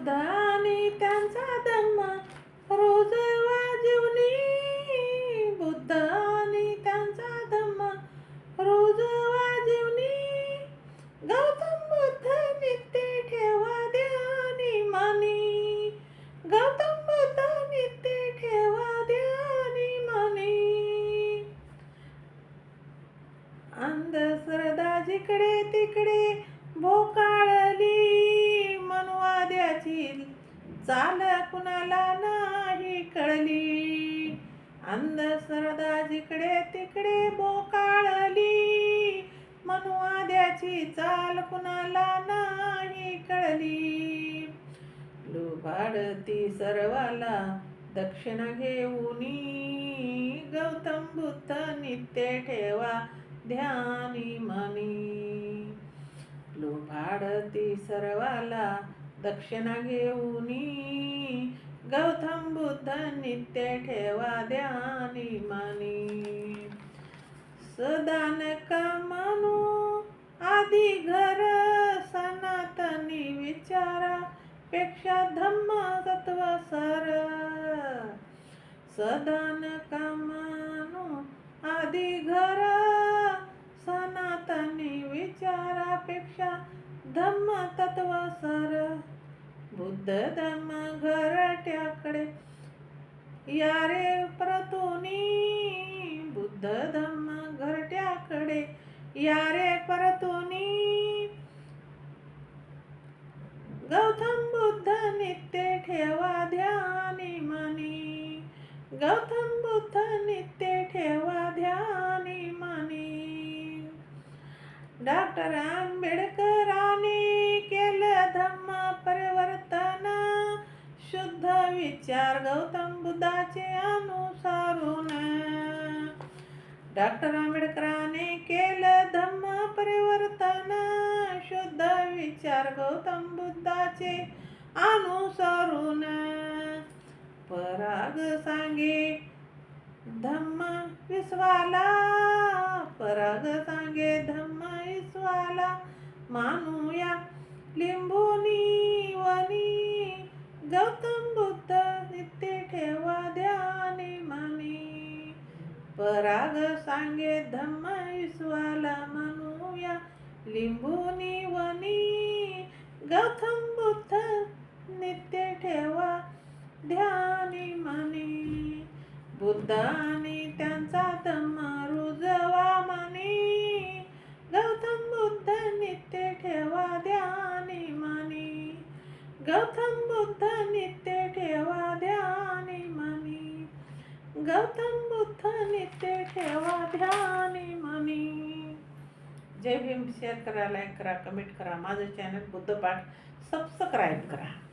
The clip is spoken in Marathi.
बुद्ध आणि त्यांचा धम्म रोज वाजवणी, बुद्ध आणि त्यांचा धम्म रोज वाजवणी. गौतम बुद्ध नित्य ठेवा ध्यानी मनी, गौतम बुद्ध नित्य ठेवा ध्यानी मनी. अंधश्रद्धा जिकडे तिकडे भोकाळली, मनवाद्याची चाल कुणाला नाही कळली. अंधश्रद्धा जिकडे तिकडे भोकाळली, मनवाद्याची चाल कुणाला नाही कळली. लुबाडती सर्वाला दक्षिणा घेऊनी, गौतम बुद्ध नित्य ठेवा ध्यानी मनी. लुबाडती सर्वाला दक्षिणा घेऊनी, गौतम बुद्ध नित्य ठेवा ध्यानी मनी. सदानक म्हणू आधी घर, सनातनी विचारा पेक्षा धम्म तत्व सर. सदानक म्हणू आधी घर, सनातनी विचारापेक्षा धम्म तत्व सर. बुद्ध धम्म घरट्याकडे या रे परतुनी, बुद्ध धम्म घरट्याकडे या रे परतुनी. गौतम बुद्ध नित्य ठेवा ध्यानी मनी, गौतम बुद्ध नित्य ठेवा ध्यानी मनी. डॉक्टर आंबेडकरांनी केलं धम्म परिवर्तन, शुद्ध विचार गौतम बुद्धाचे अनुसरून. डॉक्टर आंबेडकरांनी केलं धम्म परिवर्तन, शुद्ध विचार गौतम बुद्धाचे अनुसरून. पराग सांगे धम्म विश्वाला, पराग सांगे धम्म विश्वाला. मानूया लिंबुनी वनी, गौतम बुद्ध नित्य ठेवा ध्यानी मनी. पराग सांगे धम्म विश्वाला, मानूया लिंबुनी वनी, गौतम बुद्ध नित्य ठेवा ध्यानी मनी. बुद्ध आणि त्यांचा धम्म रुजवा मनी, गौतम बुद्ध नित्य ठेवा ध्यानी मनी. गौतम बुद्ध नित्य ठेवा ध्यानी मनी, गौतम बुद्ध नित्य ठेवा ध्यानी मनी. जय भीम. शेअर करा, लाईक करा, कमेंट करा. माझं चॅनल बुद्धपाठ सबस्क्राईब करा.